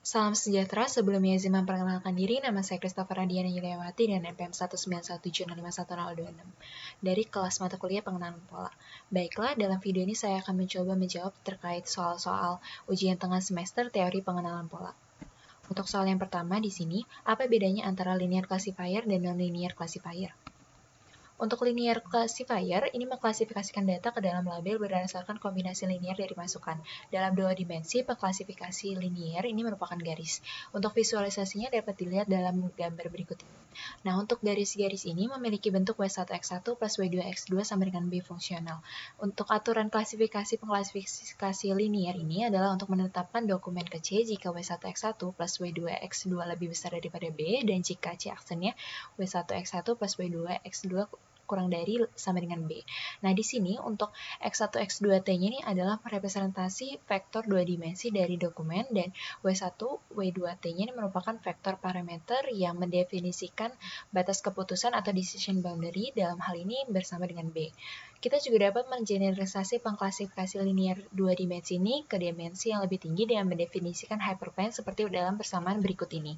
Salam sejahtera, sebelumnya izin memperkenalkan diri, nama saya Christopher Radiana Yuliawati dan NPM 191765126 dari kelas mata kuliah pengenalan pola. Baiklah, dalam video ini saya akan mencoba menjawab terkait soal-soal ujian tengah semester teori pengenalan pola. Untuk soal yang pertama di sini, apa bedanya antara linear classifier dan non-linear classifier? Untuk linear classifier, ini mengklasifikasikan data ke dalam label berdasarkan kombinasi linear dari masukan. Dalam dua dimensi, pengklasifikasi linear ini merupakan garis. Untuk visualisasinya dapat dilihat dalam gambar berikut ini. Nah, untuk garis-garis ini memiliki bentuk W1X1 plus W2X2 sama dengan B fungsional. Untuk aturan klasifikasi pengklasifikasi linear ini adalah untuk menetapkan dokumen ke C jika W1X1 plus W2X2 lebih besar daripada B, dan jika C aksennya W1X1 plus W2X2 kurang dari sama dengan B. Nah, di sini untuk X1, X2T-nya ini adalah representasi vektor dua dimensi dari dokumen, dan W1, W2T-nya ini merupakan vektor parameter yang mendefinisikan batas keputusan atau decision boundary, dalam hal ini bersama dengan B. Kita juga dapat mengeneralisasi pengklasifikasi linear dua dimensi ini ke dimensi yang lebih tinggi dengan mendefinisikan hyperplane seperti dalam persamaan berikut ini.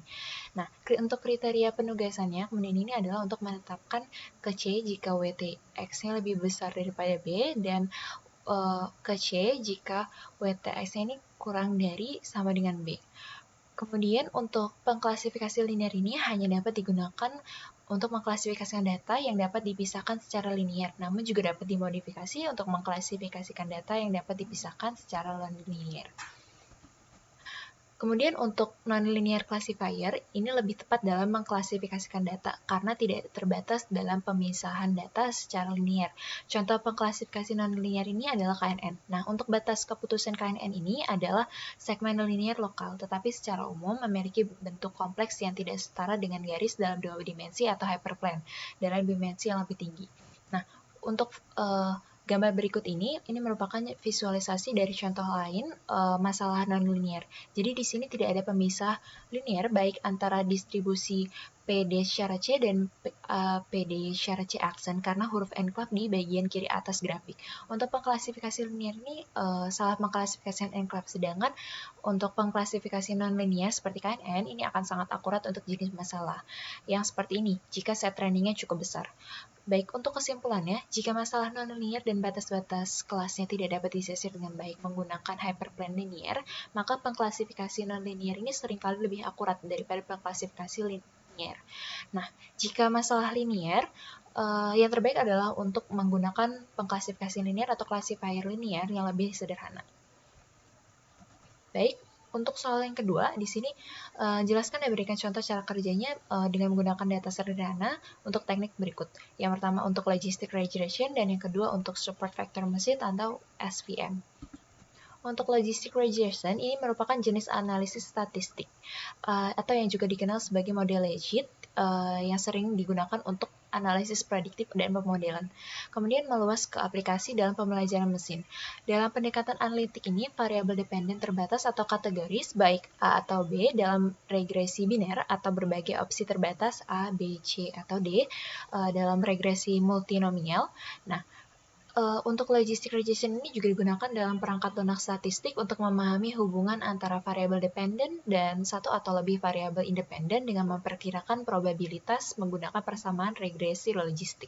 Nah, untuk kriteria penugasannya kemudian ini adalah untuk menetapkan ke C jika WTX-nya lebih besar daripada B, dan ke C jika WTX-nya ini kurang dari sama dengan B. Kemudian untuk pengklasifikasi linear ini hanya dapat digunakan untuk mengklasifikasikan data yang dapat dipisahkan secara linear, namun juga dapat dimodifikasi untuk mengklasifikasikan data yang dapat dipisahkan secara non-linear. Kemudian untuk non-linear classifier, ini lebih tepat dalam mengklasifikasikan data karena tidak terbatas dalam pemisahan data secara linear. Contoh pengklasifikasi non-linear ini adalah KNN. Nah, untuk batas keputusan KNN ini adalah segmen linear lokal, tetapi secara umum memiliki bentuk kompleks yang tidak setara dengan garis dalam dua dimensi atau hyperplane dalam dimensi yang lebih tinggi. Nah, untuk gambar berikut ini merupakan visualisasi dari contoh lain masalah non-linear. Jadi di sini tidak ada pemisah linear baik antara distribusi PD secara C dan PD secara C aksen karena huruf enclave di bagian kiri atas grafik. Untuk pengklasifikasi linear ini salah mengklasifikasikan enclave, sedangkan untuk pengklasifikasi non-linear seperti KNN ini akan sangat akurat untuk jenis masalah yang seperti ini jika set trainingnya cukup besar. Baik, untuk kesimpulannya, jika masalah non-linear dan batas-batas kelasnya tidak dapat disisir dengan baik menggunakan hyperplane linear, maka pengklasifikasi non-linear ini seringkali lebih akurat daripada pengklasifikasi linear. Nah, jika masalah linear, yang terbaik adalah untuk menggunakan pengklasifikasi linear atau classifier linear yang lebih sederhana. Baik, untuk soal yang kedua, di sini jelaskan dan berikan contoh cara kerjanya dengan menggunakan data sederhana untuk teknik berikut. Yang pertama untuk logistic regression, dan yang kedua untuk support vector machine atau SVM. Untuk logistic regression, ini merupakan jenis analisis statistik atau yang juga dikenal sebagai model legit yang sering digunakan untuk analisis prediktif dan pemodelan. Kemudian meluas ke aplikasi dalam pembelajaran mesin. Dalam pendekatan analitik ini, variabel dependen terbatas atau kategoris baik A atau B dalam regresi biner atau berbagai opsi terbatas A, B, C, atau D dalam regresi multinomial. Nah, untuk logistic regression ini juga digunakan dalam perangkat lunak statistik untuk memahami hubungan antara variabel dependen dan satu atau lebih variabel independen dengan memperkirakan probabilitas menggunakan persamaan regresi logistik.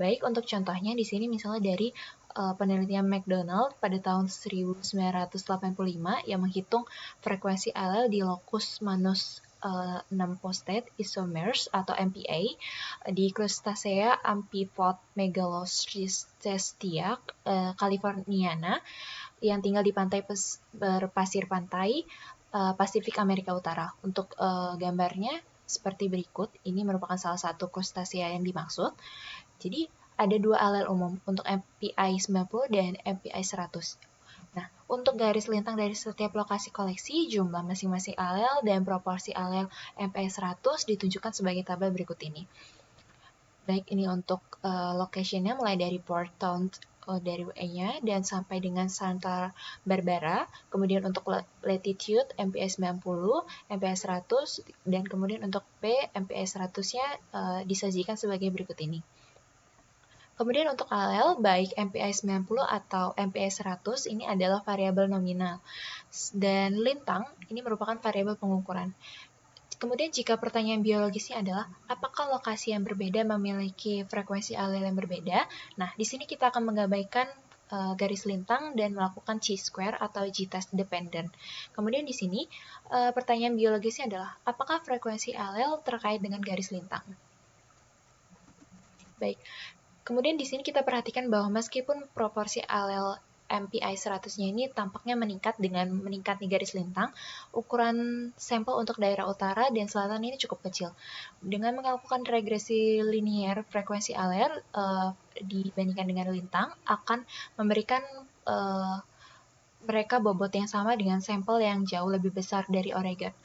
Baik, untuk contohnya di sini misalnya dari penelitian McDonald pada tahun 1985 yang menghitung frekuensi alel di locus manus 6 phosphate isomers atau MPA di Crustacea amphipod megalocystia californiana yang tinggal di pantai berpasir pantai Pasifik Amerika Utara. Untuk gambarnya seperti berikut, ini merupakan salah satu Crustacea yang dimaksud. Jadi ada dua alel umum untuk MPI 90 dan MPI 100. Nah, untuk garis lintang dari setiap lokasi koleksi, jumlah masing-masing alel dan proporsi alel MPI 100 ditunjukkan sebagai tabel berikut ini. Baik, ini untuk location-nya mulai dari Port Town dari UE-nya dan sampai dengan Santa Barbara. Kemudian untuk latitude MPI 90, MPI 100, dan kemudian untuk P MPI 100-nya disajikan sebagai berikut ini. Kemudian untuk alel, baik MPI 90 atau MPI 100 ini adalah variabel nominal. Dan lintang ini merupakan variabel pengukuran. Kemudian jika pertanyaan biologisnya adalah apakah lokasi yang berbeda memiliki frekuensi alel yang berbeda? Nah, di sini kita akan mengabaikan garis lintang dan melakukan chi-square atau g-test dependent. Kemudian di sini pertanyaan biologisnya adalah apakah frekuensi alel terkait dengan garis lintang? Baik. Kemudian di sini kita perhatikan bahwa meskipun proporsi alel MPI 100-nya ini tampaknya meningkat dengan meningkatnya garis lintang, ukuran sampel untuk daerah utara dan selatan ini cukup kecil. Dengan melakukan regresi linier frekuensi alel dibandingkan dengan lintang, akan memberikan mereka bobot yang sama dengan sampel yang jauh lebih besar dari Oregon,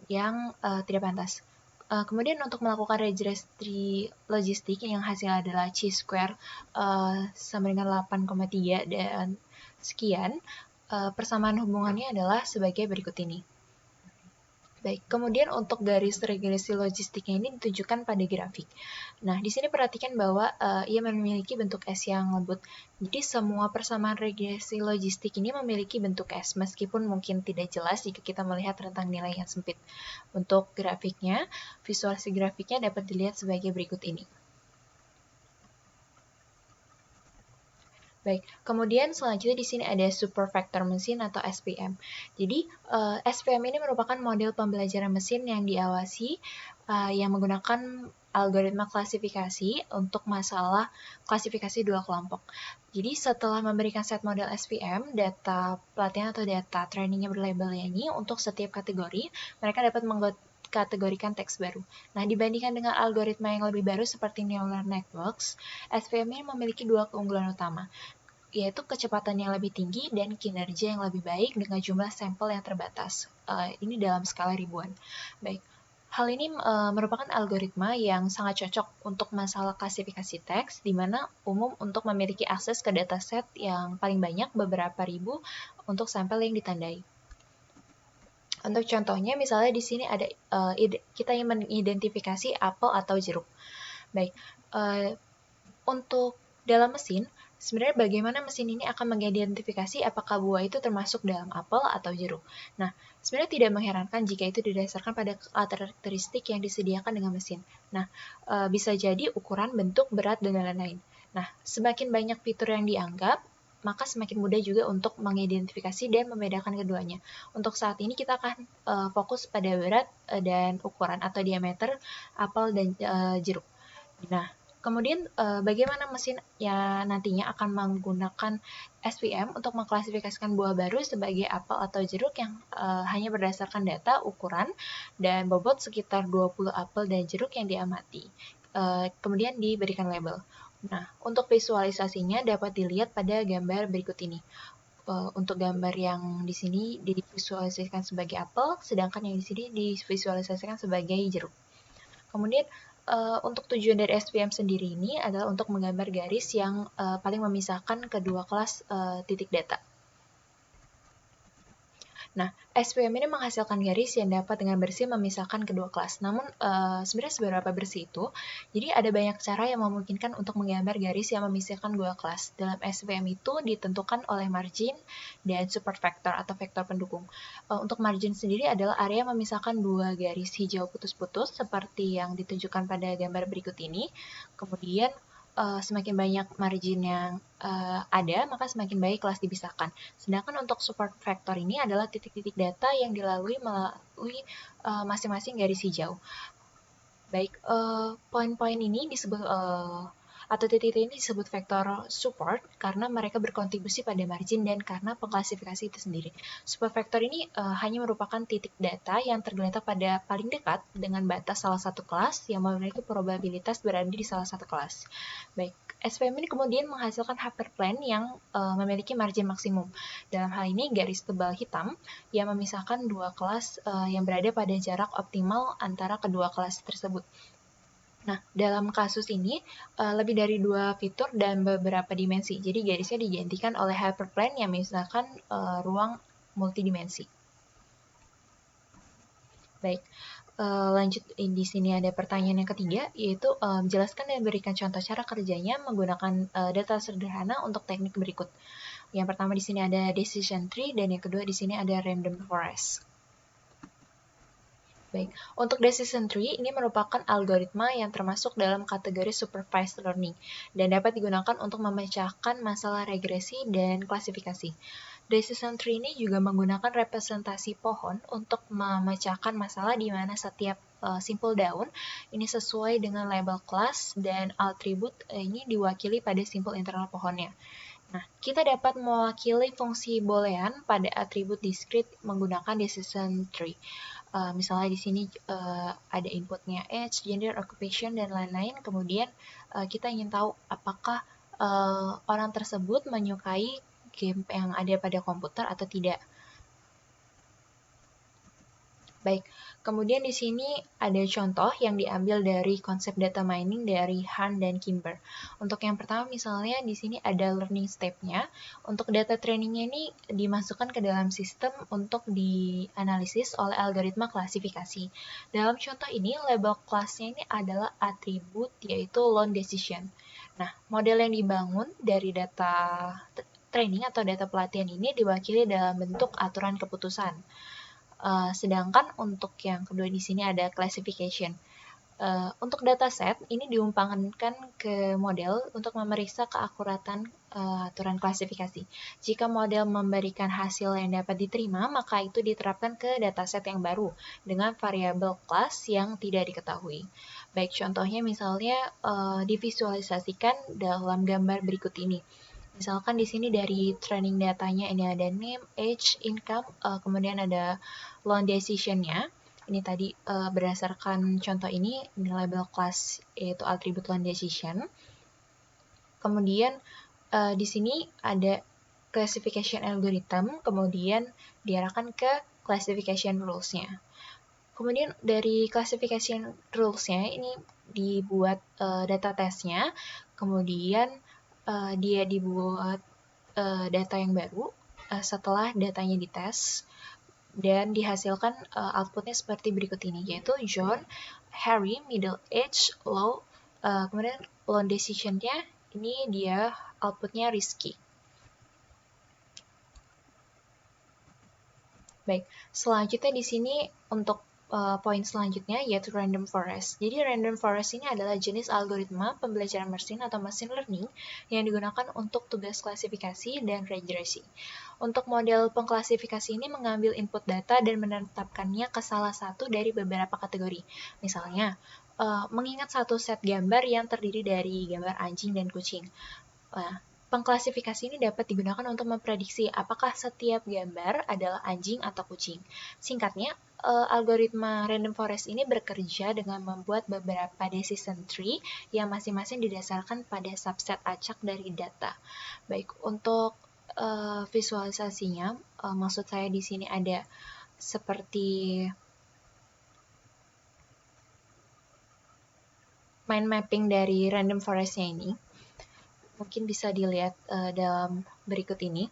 yang tidak pantas. Kemudian untuk melakukan regresi logistik yang hasilnya adalah chi-square sama dengan 8,3 dan sekian, persamaan hubungannya adalah sebagai berikut ini. Baik, kemudian untuk garis regresi logistiknya ini ditunjukkan pada grafik. Nah, di sini perhatikan bahwa ia memiliki bentuk S yang lembut. Jadi semua persamaan regresi logistik ini memiliki bentuk S, meskipun mungkin tidak jelas jika kita melihat rentang nilai yang sempit. Untuk grafiknya, visualisasi grafiknya dapat dilihat sebagai berikut ini. Baik, kemudian selanjutnya di sini ada supervector mesin atau SPM. Jadi, SPM ini merupakan model pembelajaran mesin yang diawasi yang menggunakan algoritma klasifikasi untuk masalah klasifikasi dua kelompok. Jadi, setelah memberikan set model SPM, data pelatihan atau data trainingnya berlabel ini untuk setiap kategori, mereka dapat kategorikan teks baru. Nah, dibandingkan dengan algoritma yang lebih baru seperti neural networks, SPM ini memiliki dua keunggulan utama, yaitu kecepatan yang lebih tinggi dan kinerja yang lebih baik dengan jumlah sampel yang terbatas. Ini dalam skala ribuan. Baik, hal ini merupakan algoritma yang sangat cocok untuk masalah klasifikasi teks, di mana umum untuk memiliki akses ke dataset yang paling banyak beberapa ribu untuk sampel yang ditandai. Untuk contohnya, misalnya di sini ada kita ingin mengidentifikasi apel atau jeruk. Baik, untuk dalam mesin, sebenarnya bagaimana mesin ini akan mengidentifikasi apakah buah itu termasuk dalam apel atau jeruk. Nah, sebenarnya tidak mengherankan jika itu didasarkan pada karakteristik yang disediakan dengan mesin. Nah, bisa jadi ukuran, bentuk, berat, dan lain-lain. Nah, semakin banyak fitur yang dianggap, maka semakin mudah juga untuk mengidentifikasi dan membedakan keduanya. Untuk saat ini kita akan fokus pada berat dan ukuran atau diameter apel dan jeruk. Nah, kemudian bagaimana mesin ya nantinya akan menggunakan SPM untuk mengklasifikasikan buah baru sebagai apel atau jeruk yang hanya berdasarkan data, ukuran, dan bobot sekitar 20 apel dan jeruk yang diamati. Kemudian diberikan label. Nah, untuk visualisasinya dapat dilihat pada gambar berikut ini. Untuk gambar yang di sini divisualisasikan sebagai apel, sedangkan yang di sini divisualisasikan sebagai jeruk. Kemudian untuk tujuan dari SPM sendiri ini adalah untuk menggambar garis yang paling memisahkan kedua kelas titik data. Nah, SPM ini menghasilkan garis yang dapat dengan bersih memisahkan kedua kelas. Namun, sebenarnya seberapa bersih itu? Jadi, ada banyak cara yang memungkinkan untuk menggambar garis yang memisahkan dua kelas. Dalam SPM itu ditentukan oleh margin dan support vector atau vektor pendukung. Untuk margin sendiri adalah area yang memisahkan dua garis hijau putus-putus seperti yang ditunjukkan pada gambar berikut ini. Kemudian, semakin banyak margin yang ada, maka semakin baik kelas dipisahkan. Sedangkan untuk support vector ini adalah titik-titik data yang dilalui melalui masing-masing garis hijau. Baik, poin-poin ini disebut atau titik-titik ini disebut vektor support karena mereka berkontribusi pada margin dan karena pengklasifikasi itu sendiri. Support vector ini hanya merupakan titik data yang tergeletak pada paling dekat dengan batas salah satu kelas yang memiliki probabilitas berada di salah satu kelas. Baik, SPM ini kemudian menghasilkan hyperplane yang memiliki margin maksimum. Dalam hal ini garis tebal hitam yang memisahkan dua kelas yang berada pada jarak optimal antara kedua kelas tersebut. Nah, dalam kasus ini, lebih dari dua fitur dan beberapa dimensi. Jadi, garisnya digantikan oleh hyperplane yang misalkan ruang multidimensi. Baik, lanjut di sini ada pertanyaan yang ketiga, yaitu jelaskan dan berikan contoh cara kerjanya menggunakan data sederhana untuk teknik berikut. Yang pertama di sini ada decision tree dan yang kedua di sini ada random forest. Baik, untuk decision tree ini merupakan algoritma yang termasuk dalam kategori supervised learning dan dapat digunakan untuk memecahkan masalah regresi dan klasifikasi. Decision tree ini juga menggunakan representasi pohon untuk memecahkan masalah di mana setiap simpul daun ini sesuai dengan label kelas dan atribut ini diwakili pada simpul internal pohonnya. Nah, kita dapat mewakili fungsi boolean pada atribut discrete menggunakan decision tree. Misalnya di sini ada inputnya age, gender, occupation, dan lain-lain. Kemudian kita ingin tahu apakah orang tersebut menyukai game yang ada pada komputer atau tidak. Baik, kemudian di sini ada contoh yang diambil dari konsep data mining dari Han dan Kimber. Untuk yang pertama misalnya di sini ada learning step-nya. Untuk data trainingnya ini dimasukkan ke dalam sistem untuk dianalisis oleh algoritma klasifikasi. Dalam contoh ini, label kelasnya ini adalah atribut yaitu loan decision. Nah, model yang dibangun dari data training atau data pelatihan ini diwakili dalam bentuk aturan keputusan. Sedangkan untuk yang kedua di sini ada classification. Untuk dataset ini diumpangkan ke model untuk memeriksa keakuratan aturan klasifikasi. Jika model memberikan hasil yang dapat diterima, maka itu diterapkan ke dataset yang baru dengan variabel kelas yang tidak diketahui. Baik, contohnya misalnya divisualisasikan dalam gambar berikut ini. Misalkan di sini dari training datanya ini ada name, age, income, kemudian ada loan decision-nya. Ini tadi berdasarkan contoh ini label kelas yaitu atribut loan decision. Kemudian di sini ada classification algorithm, kemudian diarahkan ke classification rules-nya. Kemudian dari classification rules-nya ini dibuat data test-nya, kemudian dia dibuat data yang baru setelah datanya dites dan dihasilkan outputnya seperti berikut ini, yaitu John, Harry, middle age, low, kemudian loan decision-nya ini dia outputnya risky. Baik, selanjutnya di sini untuk poin selanjutnya yaitu random forest. Jadi random forest ini adalah jenis algoritma pembelajaran mesin atau machine learning yang digunakan untuk tugas klasifikasi dan regresi. Untuk model pengklasifikasi ini mengambil input data dan menetapkannya ke salah satu dari beberapa kategori. Misalnya, mengingat satu set gambar yang terdiri dari gambar anjing dan kucing. Pengklasifikasi ini dapat digunakan untuk memprediksi apakah setiap gambar adalah anjing atau kucing. Singkatnya, algoritma random forest ini bekerja dengan membuat beberapa decision tree yang masing-masing didasarkan pada subset acak dari data. Baik, untuk visualisasinya, maksud saya di sini ada seperti mind mapping dari random forest-nya ini. Mungkin bisa dilihat dalam berikut ini.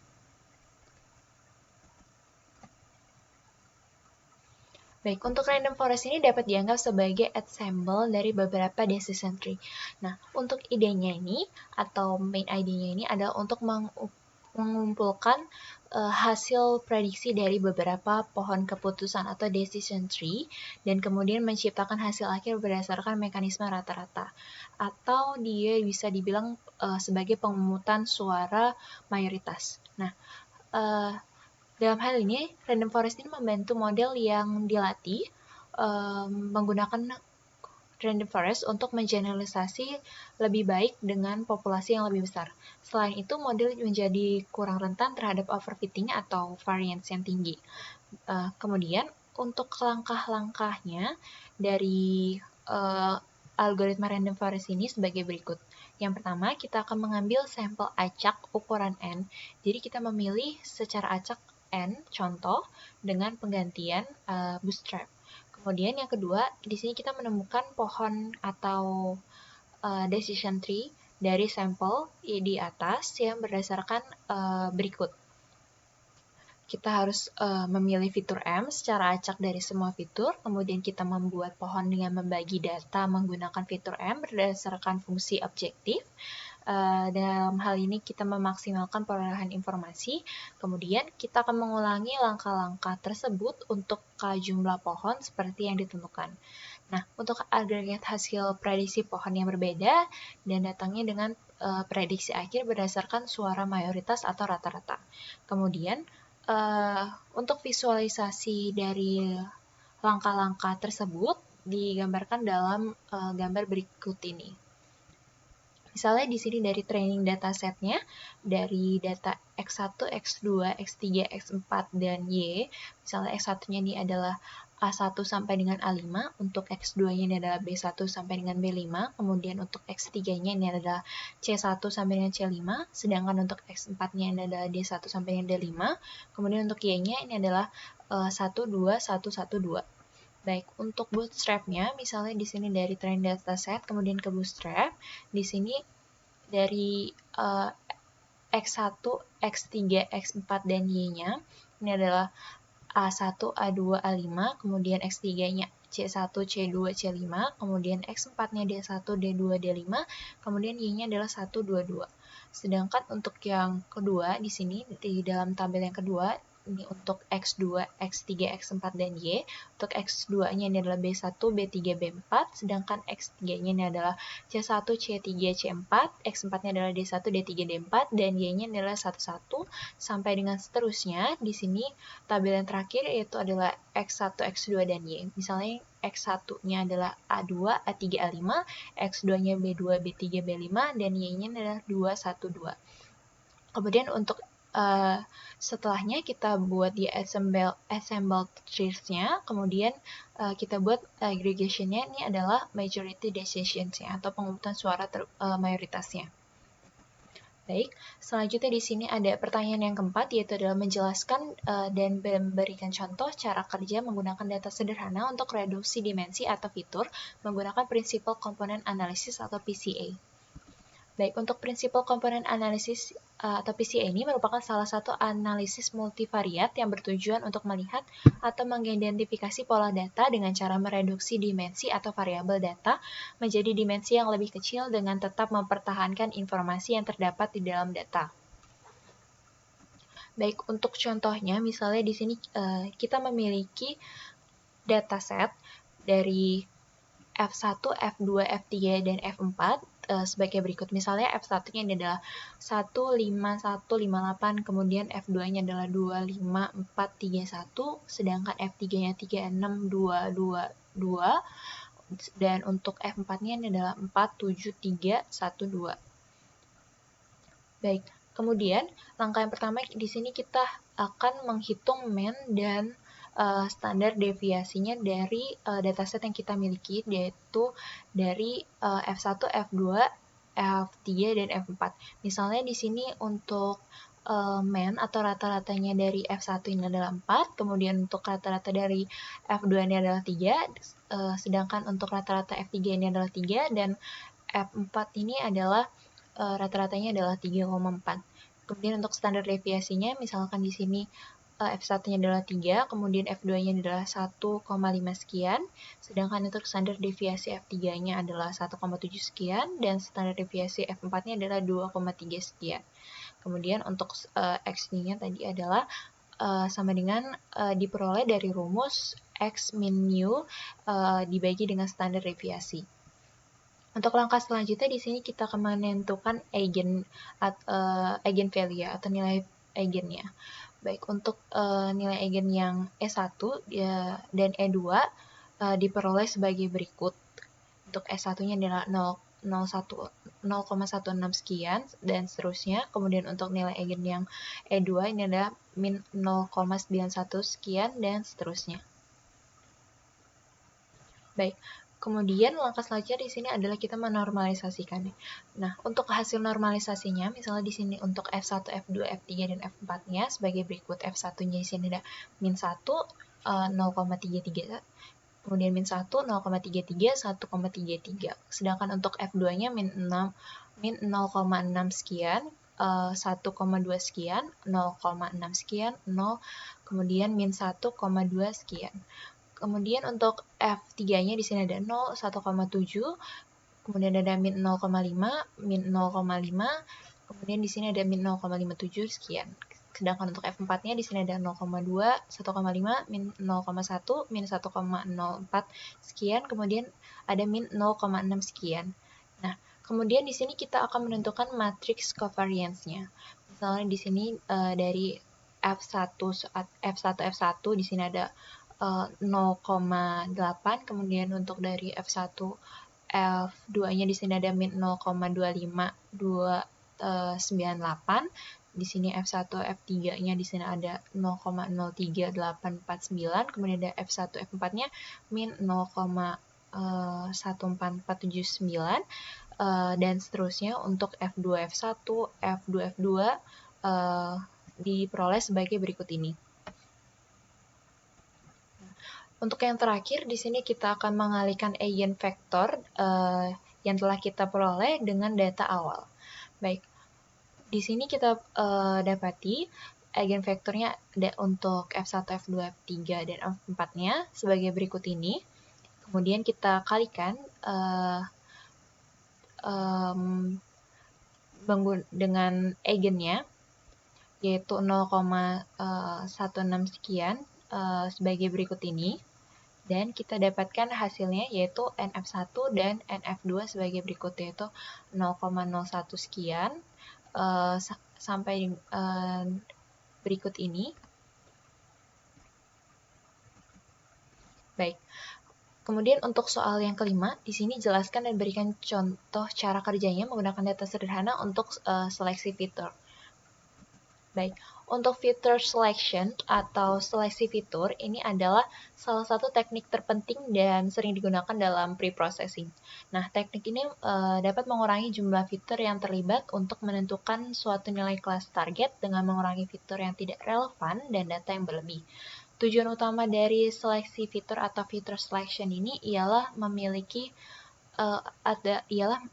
Baik, untuk random forest ini dapat dianggap sebagai ensemble dari beberapa decision tree. Nah, untuk idenya ini atau main idenya ini adalah untuk mengumpulkan hasil prediksi dari beberapa pohon keputusan atau decision tree dan kemudian menciptakan hasil akhir berdasarkan mekanisme rata-rata. Atau dia bisa dibilang sebagai pemungutan suara mayoritas. Nah, dalam hal ini, random forest ini membantu model yang dilatih menggunakan random forest untuk mengeneralisasi lebih baik dengan populasi yang lebih besar. Selain itu, model menjadi kurang rentan terhadap overfitting atau variance yang tinggi. Kemudian, untuk langkah-langkahnya dari algoritma random forest ini sebagai berikut. Yang pertama, kita akan mengambil sampel acak ukuran N. Jadi kita memilih secara acak N, contoh, dengan penggantian bootstrap. Kemudian yang kedua, di sini kita menemukan pohon atau decision tree dari sampel di atas yang berdasarkan berikut. kita harus memilih fitur M secara acak dari semua fitur, kemudian kita membuat pohon dengan membagi data menggunakan fitur M berdasarkan fungsi objektif. Dalam hal ini kita memaksimalkan perolehan informasi, kemudian kita akan mengulangi langkah-langkah tersebut untuk jumlah pohon seperti yang ditentukan. Nah, untuk agregat hasil prediksi pohon yang berbeda dan datangnya dengan prediksi akhir berdasarkan suara mayoritas atau rata-rata. Kemudian, untuk visualisasi dari langkah-langkah tersebut digambarkan dalam gambar berikut ini. Misalnya di sini dari training datasetnya, dari data X1, X2, X3, X4, dan Y, misalnya X1-nya ini adalah A1 sampai dengan A5, untuk X2-nya ini adalah B1 sampai dengan B5, kemudian untuk X3-nya ini adalah C1 sampai dengan C5, sedangkan untuk X4-nya ini adalah D1 sampai dengan D5, kemudian untuk Y-nya ini adalah 1, 2, 1, 1, 2. Baik, untuk bootstrap-nya, misalnya di sini dari train dataset, kemudian ke bootstrap, di sini dari X1, X3, X4, dan Y-nya, ini adalah A1, A2, A5, kemudian X3-nya C1, C2, C5, kemudian X4-nya D1, D2, D5, kemudian Y-nya adalah 1, 2, 2. Sedangkan untuk yang kedua, di sini, di dalam tabel yang kedua, ini untuk X2, X3, X4, dan Y. Untuk X2-nya ini adalah B1, B3, B4, sedangkan X3-nya ini adalah C1, C3, C4, X4-nya adalah D1, D3, D4, dan Y-nya adalah 1, 1, sampai dengan seterusnya. Di sini tabel yang terakhir yaitu adalah X1, X2, dan Y. Misalnya X1-nya adalah A2, A3, A5, X2-nya B2, B3, B5, dan Y-nya adalah 2, 1, 2. Kemudian untuk setelahnya kita buat di assemble trees-nya, kemudian kita buat aggregation-nya, ini adalah majority decisions-nya atau pengungutan suara mayoritasnya. Baik, selanjutnya di sini ada pertanyaan yang keempat, yaitu adalah menjelaskan dan memberikan contoh cara kerja menggunakan data sederhana untuk reduksi dimensi atau fitur menggunakan Principal Component Analysis atau PCA. Baik, untuk Principal Component Analysis atau PCA ini merupakan salah satu analisis multivariat yang bertujuan untuk melihat atau mengidentifikasi pola data dengan cara mereduksi dimensi atau variabel data menjadi dimensi yang lebih kecil dengan tetap mempertahankan informasi yang terdapat di dalam data. Baik, untuk contohnya, misalnya di sini kita memiliki dataset dari F1, F2, F3, dan F4 sebagai berikut. Misalnya F1-nya ini adalah 15158, kemudian F2-nya adalah 25431, sedangkan F3-nya 36222, dan untuk F4-nya ini adalah 47312. Baik, kemudian langkah yang pertama di sini kita akan menghitung mean dan standar deviasinya dari dataset yang kita miliki, yaitu dari F1, F2, F3, dan F4. Misalnya di sini untuk mean atau rata-ratanya dari F1 ini adalah 4, kemudian untuk rata-rata dari F2 ini adalah 3, sedangkan untuk rata-rata F3 ini adalah 3, dan F4 ini adalah rata-ratanya adalah 3,4. Kemudian untuk standar deviasinya, misalkan di sini F1-nya adalah 3, kemudian F2-nya adalah 1,5 sekian, sedangkan untuk standar deviasi F3-nya adalah 1,7 sekian, dan standar deviasi F4-nya adalah 2,3 sekian. Kemudian untuk X-nya tadi adalah sama dengan diperoleh dari rumus X min U dibagi dengan standar deviasi. Untuk langkah selanjutnya di sini kita akan menentukan eigen value atau nilai eigennya. Baik, untuk nilai eigen yang E1 dan E2 diperoleh sebagai berikut. Untuk E1-nya adalah 0,16 sekian dan seterusnya. Kemudian untuk nilai eigen yang E2 ini adalah min 0,91 sekian dan seterusnya. Baik, kemudian langkah selanjutnya di sini adalah kita menormalisasikannya. Nah, untuk hasil normalisasinya, misalnya di sini untuk F1, F2, F3, dan F4-nya sebagai berikut. F1-nya di sini ada min 1, 0,33, kemudian min 1, 0,33, 1,33. Sedangkan untuk F2-nya min 0,6 sekian, 1,2 sekian, 0,6 sekian, 0, kemudian min 1,2 sekian. Kemudian untuk F3-nya di sini ada 0, 1,7, kemudian ada min 0,5, min 0,5, kemudian di sini ada min 0,57 sekian. Sedangkan untuk F4-nya di sini ada 0,2, 1,5, min 0,1, min 1,04 sekian, kemudian ada min 0,6 sekian. Nah, kemudian di sini kita akan menentukan matriks covariance-nya. Misalnya di sini dari F1, F1 di sini ada 0,8, kemudian untuk dari F1 F2-nya di sini ada min 0,25298. Di sini F1 F3-nya di sini ada 0,03849, kemudian ada F1 F4-nya min 0,14479, dan seterusnya untuk F2 F1, F2 F2 diperoleh sebagai berikut ini. Untuk yang terakhir, di sini kita akan mengalihkan eigenvektor yang telah kita peroleh dengan data awal. Baik, di sini kita dapati eigenvektornya untuk F1, F2, F3, dan F4-nya sebagai berikut ini. Kemudian kita kalikan dengan eigennya, yaitu 0,16 sekian sebagai berikut ini. Dan kita dapatkan hasilnya yaitu NF1 dan NF2 sebagai berikut, yaitu 0,01 sekian sampai berikut ini. Baik. Kemudian untuk soal yang kelima, di sini jelaskan dan berikan contoh cara kerjanya menggunakan data sederhana untuk seleksi fitur. Baik, untuk fitur selection atau seleksi fitur ini adalah salah satu teknik terpenting dan sering digunakan dalam pre-processing. Nah, teknik ini dapat mengurangi jumlah fitur yang terlibat untuk menentukan suatu nilai kelas target dengan mengurangi fitur yang tidak relevan dan data yang berlebih. Tujuan utama dari seleksi fitur atau fitur selection ini ialah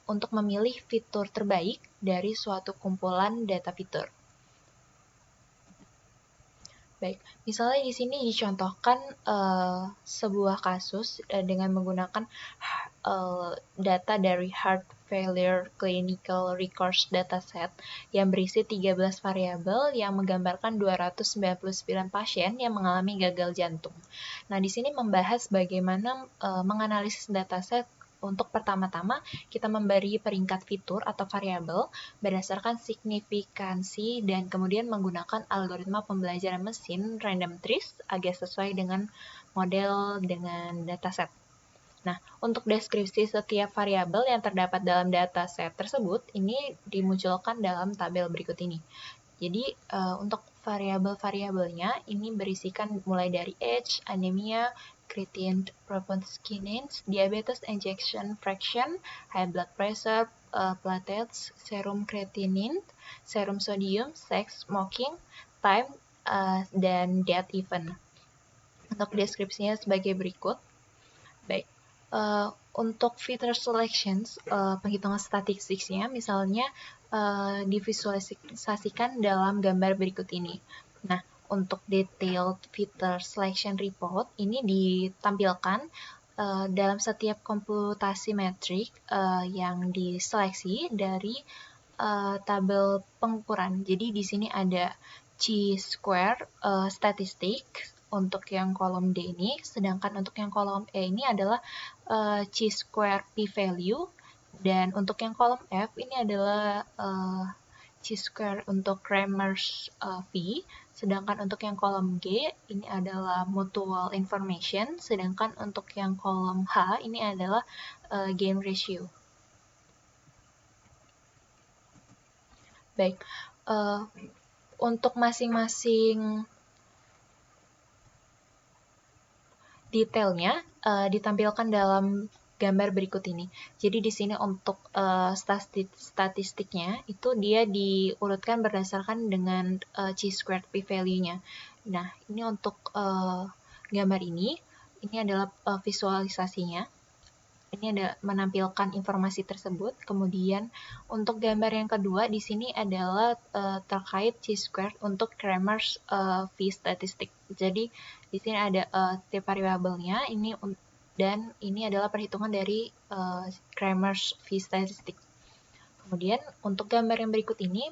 untuk memilih fitur terbaik dari suatu kumpulan data fitur. Baik, misalnya di sini dicontohkan sebuah kasus dengan menggunakan data dari Heart Failure Clinical Records Dataset yang berisi 13 variabel yang menggambarkan 299 pasien yang mengalami gagal jantung. Nah, di sini membahas bagaimana menganalisis dataset. Untuk pertama-tama, kita memberi peringkat fitur atau variabel berdasarkan signifikansi dan kemudian menggunakan algoritma pembelajaran mesin random trees agar sesuai dengan model dengan dataset. Nah, untuk deskripsi setiap variabel yang terdapat dalam dataset tersebut, ini dimunculkan dalam tabel berikut ini. Jadi, untuk variabel-variabelnya ini berisikan mulai dari age, anemia, creatine proportionins, diabetes injection fraction, high blood pressure, platelets, serum creatinine, serum sodium, sex, smoking, time, dan death event. Untuk deskripsinya sebagai berikut. Baik, untuk fitur selections, penghitungan statistiknya misalnya divisualisasikan dalam gambar berikut ini. Nah, untuk detailed fitur selection report ini ditampilkan dalam setiap komputasi metrik yang diseleksi dari tabel pengukuran. Jadi di sini ada chi-square statistik untuk yang kolom D ini, sedangkan untuk yang kolom E ini adalah chi-square p-value, dan untuk yang kolom F ini adalah chi-square untuk Cramer's V, sedangkan untuk yang kolom G ini adalah mutual information, sedangkan untuk yang kolom H ini adalah gain ratio. Baik, untuk masing-masing detailnya ditampilkan dalam gambar berikut ini. Jadi di sini untuk statistiknya itu dia diurutkan berdasarkan dengan chi-squared p-value-nya. Nah, ini untuk gambar ini adalah visualisasinya. ini ada menampilkan informasi tersebut. Kemudian untuk gambar yang kedua di sini adalah terkait chi-square untuk Cramer's v-statistic. Jadi di sini ada tiap variabelnya ini, dan ini adalah perhitungan dari Cramer's v-statistic. Kemudian untuk gambar yang berikut ini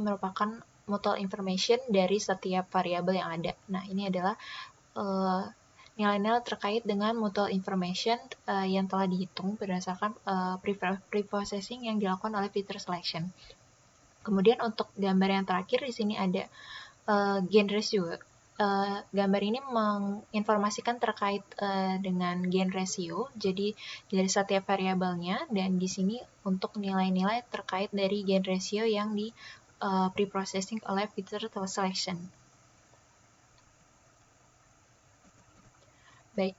merupakan mutual information dari setiap variabel yang ada. Nah, ini adalah nilai-nilai terkait dengan mutual information yang telah dihitung berdasarkan preprocessing yang dilakukan oleh filter selection. Kemudian untuk gambar yang terakhir di sini ada gain ratio. Gambar ini menginformasikan terkait dengan gain ratio, jadi dari setiap variabelnya, dan di sini untuk nilai-nilai terkait dari gain ratio yang di preprocessing oleh filter selection. Baik,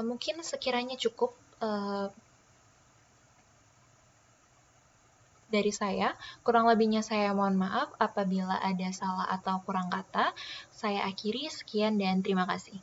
mungkin sekiranya cukup dari saya. Kurang lebihnya saya mohon maaf apabila ada salah atau kurang kata. Saya akhiri, sekian dan terima kasih.